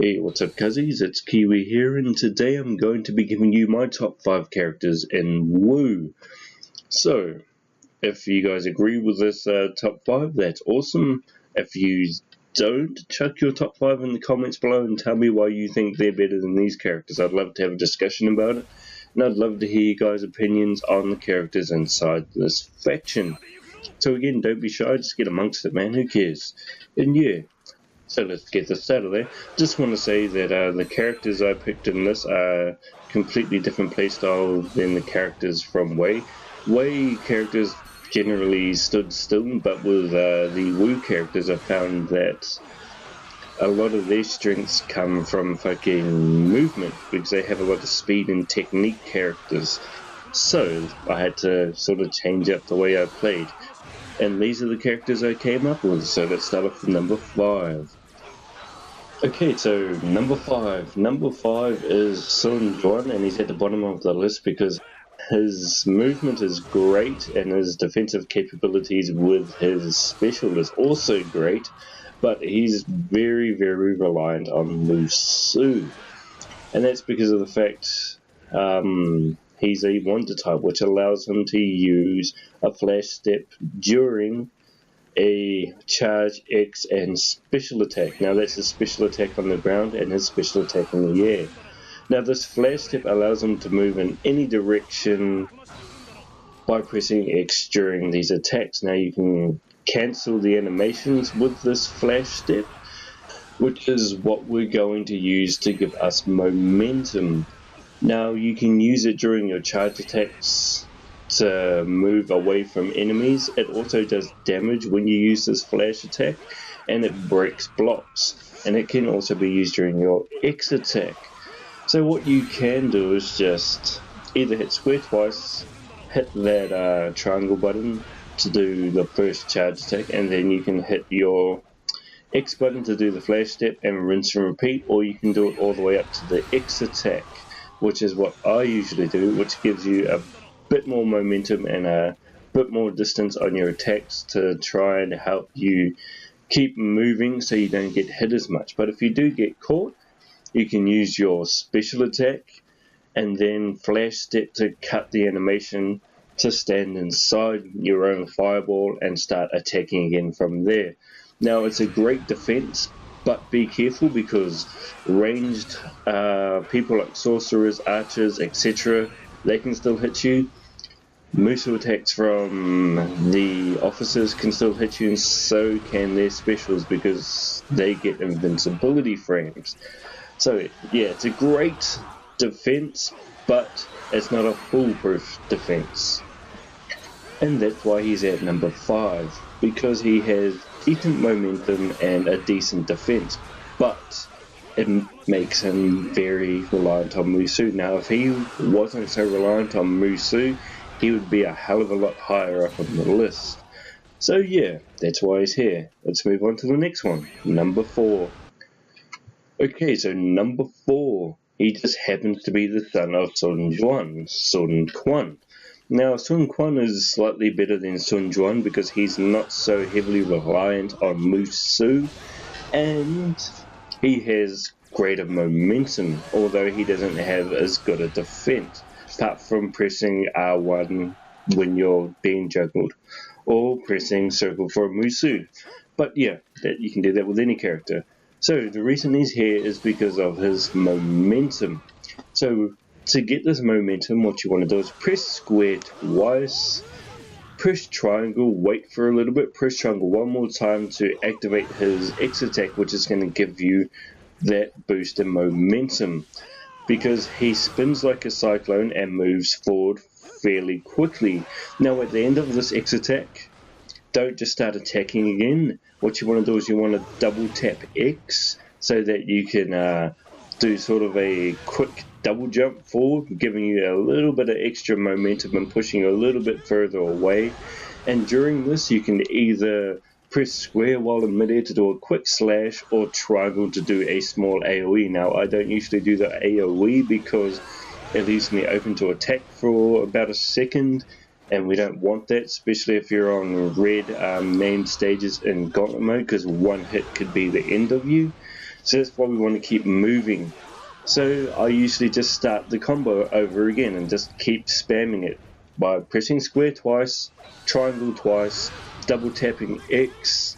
Hey, what's up, cuzzies? It's Kiwi here, and today I'm going to be giving you my top 5 characters in Woo. So, if you guys agree with this top 5, that's awesome. If you don't, chuck your top 5 in the comments below and tell me why you think they're better than these characters. I'd love to have a discussion about it, and I'd love to hear you guys' opinions on the characters inside this faction. So again, don't be shy, just get amongst it, man, who cares? And yeah. So let's get this out of there. Just want to say that the characters I picked in this are completely different playstyle than the characters from Wei. Wei characters generally stood still, but with the Wu characters I found that a lot of their strengths come from fucking movement, because they have a lot of speed and technique characters. So I had to sort of change up the way I played. And these are the characters I came up with, so let's start off with number 5. Okay, so number 5. Number 5 is Sun Juan, and he's at the bottom of the list because his movement is great and his defensive capabilities with his special is also great, but he's very, very reliant on Musou. And that's because of the fact he's a Wonder type, which allows him to use a flash step during a charge, X, and special attack. Now that's his special attack on the ground and his special attack in the air. Now this flash step allows him to move in any direction by pressing X during these attacks. Now you can cancel the animations with this flash step, which is what we're going to use to give us momentum. Now you can use it during your charge attacks to move away from enemies. It also does damage when you use this flash attack, and it breaks blocks, and it can also be used during your X attack. So what you can do is just either hit square twice, hit that triangle button to do the first charge attack, and then you can hit your X button to do the flash step and rinse and repeat, or you can do it all the way up to the X attack, which is what I usually do, which gives you a bit more momentum and a bit more distance on your attacks to try and help you keep moving so you don't get hit as much. But if you do get caught, you can use your special attack and then flash step to cut the animation to stand inside your own fireball and start attacking again from there. Now it's a great defense, but be careful because ranged people like sorcerers, archers, etc., they can still hit you. Musou attacks from the officers can still hit you, and so can their specials because they get invincibility frames. So yeah, it's a great defense, but it's not a foolproof defense. And that's why he's at number 5, because he has decent momentum and a decent defense, but it makes him very reliant on Musou. Now if he wasn't so reliant on Musou, he would be a hell of a lot higher up on the list. So yeah, that's why he's here. Let's move on to the next one, number 4. Okay, so number 4, he just happens to be the son of Sun Juan, Sun Quan. Now Sun Quan is slightly better than Sun Juan because he's not so heavily reliant on Musou, and he has greater momentum, although he doesn't have as good a defense, apart from pressing R1 when you're being juggled, or pressing circle for a Musou. But yeah, you can do that with any character. So the reason he's here is because of his momentum. So to get this momentum, what you want to do is press square twice, press triangle, wait for a little bit, press triangle one more time to activate his X attack, which is going to give you that boost in momentum, because he spins like a cyclone and moves forward fairly quickly. Now at the end of this X attack, don't just start attacking again. What you want to do is you want to double tap X so that you can do sort of a quick double jump forward, giving you a little bit of extra momentum and pushing you a little bit further away. And during this you can either press square while in midair to do a quick slash, or triangle to do a small AoE. Now I don't usually do the AoE because it leaves me open to attack for about a second, and we don't want that, especially if you're on red main stages in gauntlet mode, because one hit could be the end of you. So that's why we want to keep moving. So I usually just start the combo over again and just keep spamming it by pressing square twice, triangle twice, double tapping X,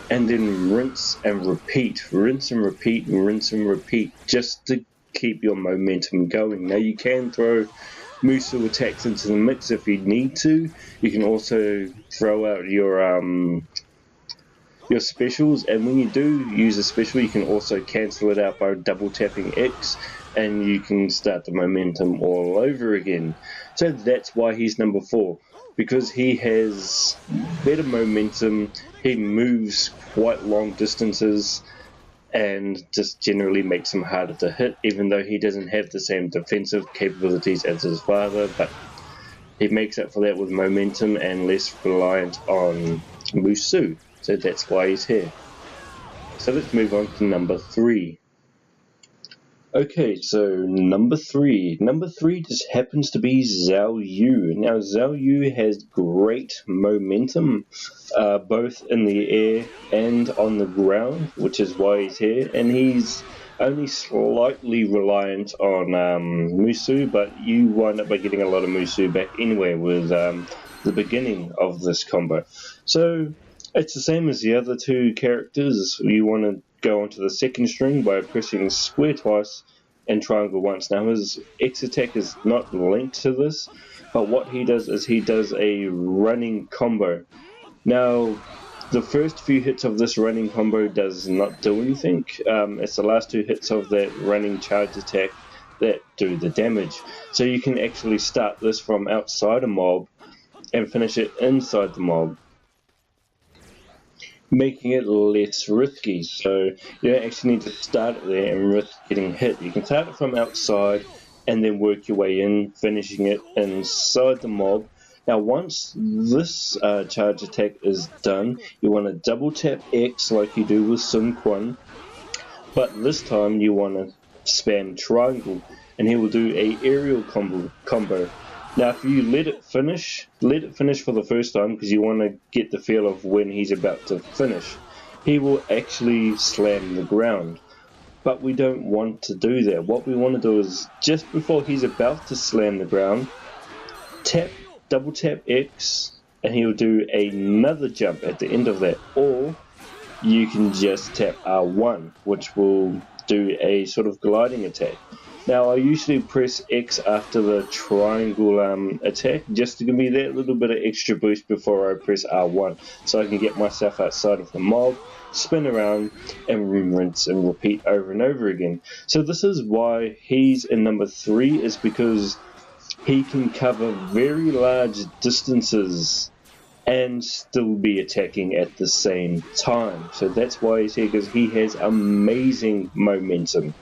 and then rinse and repeat, rinse and repeat, rinse and repeat, just to keep your momentum going. Now you can throw Musu attacks into the mix if you need to. You can also throw out your specials, and when you do use a special you can also cancel it out by double tapping X, and you can start the momentum all over again. So that's why he's number 4, because he has better momentum, he moves quite long distances, and just generally makes him harder to hit, even though he doesn't have the same defensive capabilities as his father, but he makes up for that with momentum and less reliant on Musu. So that's why he's here. So let's move on to number 3. Okay, so number 3. Number 3 just happens to be Zell. Now Zell has great momentum, both in the air and on the ground, which is why he's here. And he's only slightly reliant on Musu, but you wind up by getting a lot of Musu back anyway with the beginning of this combo. So it's the same as the other 2 characters. You want to go onto the second string by pressing square twice and triangle once. Now his X attack is not linked to this, but what he does is he does a running combo. Now the first few hits of this running combo does not do anything. It's the last 2 hits of that running charge attack that do the damage. So you can actually start this from outside a mob and finish it inside the mob, making it less risky. So you don't actually need to start it there and risk getting hit. You can start it from outside and then work your way in, finishing it inside the mob. Now once this charge attack is done, you want to double tap X like you do with Sun Quan, but this time you want to spam triangle and he will do a aerial combo. Now if you let it finish for the first time, because you want to get the feel of when he's about to finish, he will actually slam the ground. But we don't want to do that. What we want to do is, just before he's about to slam the ground, double tap X, and he'll do another jump at the end of that. Or you can just tap R1, which will do a sort of gliding attack. Now I usually press X after the triangle attack, just to give me that little bit of extra boost before I press R1, so I can get myself outside of the mob, spin around, and rinse and repeat over and over again. So this is why he's in number 3, is because he can cover very large distances and still be attacking at the same time. So that's why he's here, because he has amazing momentum.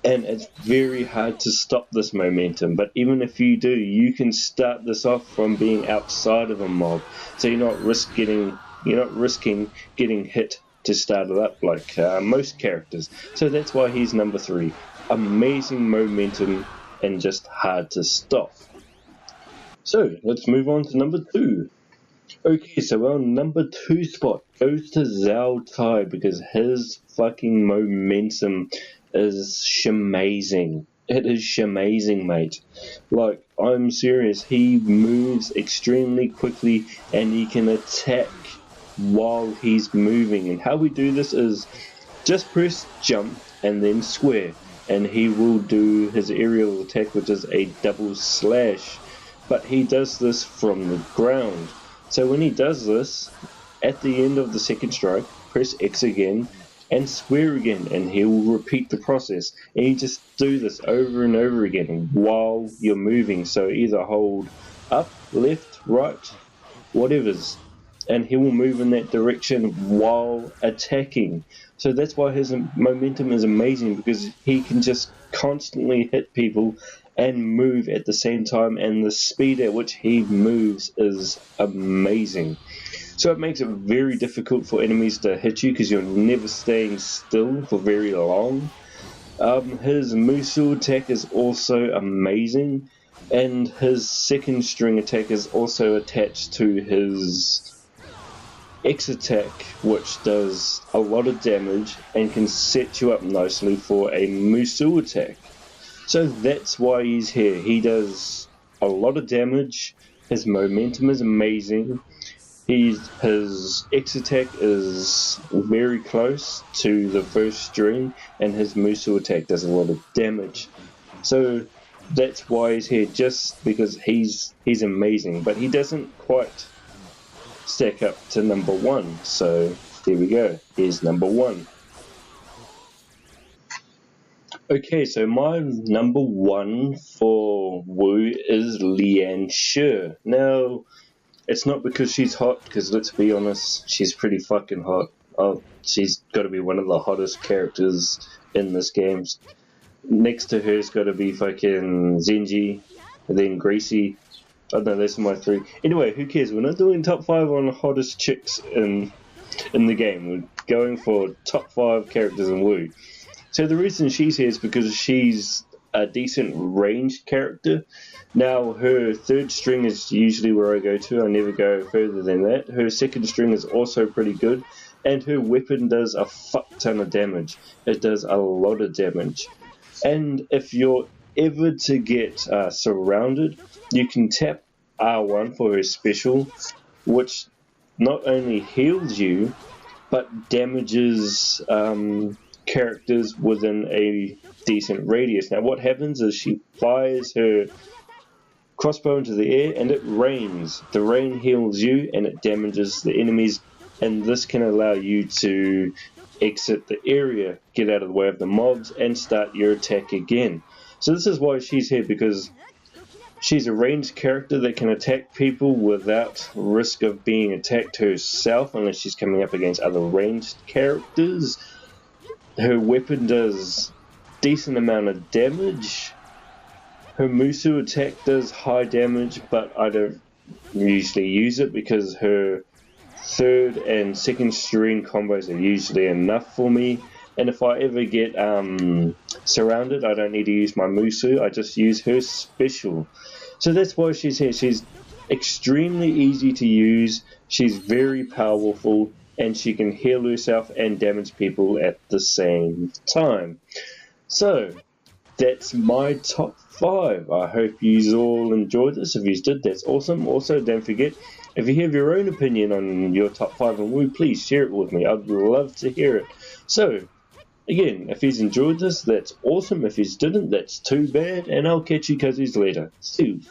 And it's very hard to stop this momentum, but even if you do, you can start this off from being outside of a mob, so you're not risking getting hit to start it up like most characters. So that's why he's number 3. Amazing momentum and just hard to stop. So let's move on to number 2. Okay, so our number 2 spot goes to Zell, because his fucking momentum is shamazing. It is shamazing, mate. Like, I'm serious. He moves extremely quickly and he can attack while he's moving. And how we do this is just press jump and then square, and he will do his aerial attack, which is a double slash. But he does this from the ground. So when he does this, at the end of the second strike, press X again and square again, and he will repeat the process. And you just do this over and over again while you're moving. So either hold up, left, right, whatever's, and he will move in that direction while attacking. So that's why his momentum is amazing, because he can just constantly hit people and move at the same time, and the speed at which he moves is amazing. So it makes it very difficult for enemies to hit you, because you're never staying still for very long. His Musu attack is also amazing, and his second string attack is also attached to his X attack, which does a lot of damage and can set you up nicely for a Musu attack. So that's why he's here. He does a lot of damage, his momentum is amazing, his X attack is very close to the first string, and his Musu attack does a lot of damage. So that's why he's here, just because he's amazing, but he doesn't quite stack up to number 1. So there we go, here's number 1. Okay, so my number 1 for Wu is Lian. Now, it's not because she's hot, because let's be honest, she's pretty fucking hot. Oh, she's got to be one of the hottest characters in this game. Next to her's got to be fucking Zenji, and then Gracie. I don't know, those are my 3. Anyway, who cares? We're not doing top 5 on the hottest chicks in the game. We're going for top 5 characters in Wu. So the reason she's here is because she's a decent ranged character. Now, her 3rd string is usually where I go to. I never go further than that. Her 2nd string is also pretty good. And her weapon does a fuck ton of damage. It does a lot of damage. And if you're ever to get surrounded, you can tap R1 for her special, which not only heals you, but damages characters within a decent radius. Now what happens is she fires her crossbow into the air and it rains. The rain heals you and it damages the enemies, and this can allow you to exit the area, get out of the way of the mobs, and start your attack again. So this is why she's here, because she's a ranged character that can attack people without risk of being attacked herself, unless she's coming up against other ranged characters. Her weapon does decent amount of damage. Her Musu attack does high damage, but I don't usually use it because her 3rd and 2nd string combos are usually enough for me. And if I ever get surrounded, I don't need to use my Musu, I just use her special. So that's why she's here. She's extremely easy to use, she's very powerful, and she can heal herself and damage people at the same time. So that's my top 5. I hope you all enjoyed this. If you did, that's awesome. Also, don't forget, if you have your own opinion on your top 5 on Wu, please share it with me. I'd love to hear it. So again, if you've enjoyed this, that's awesome. If you didn't, that's too bad, and I'll catch you cuzzies later. See you.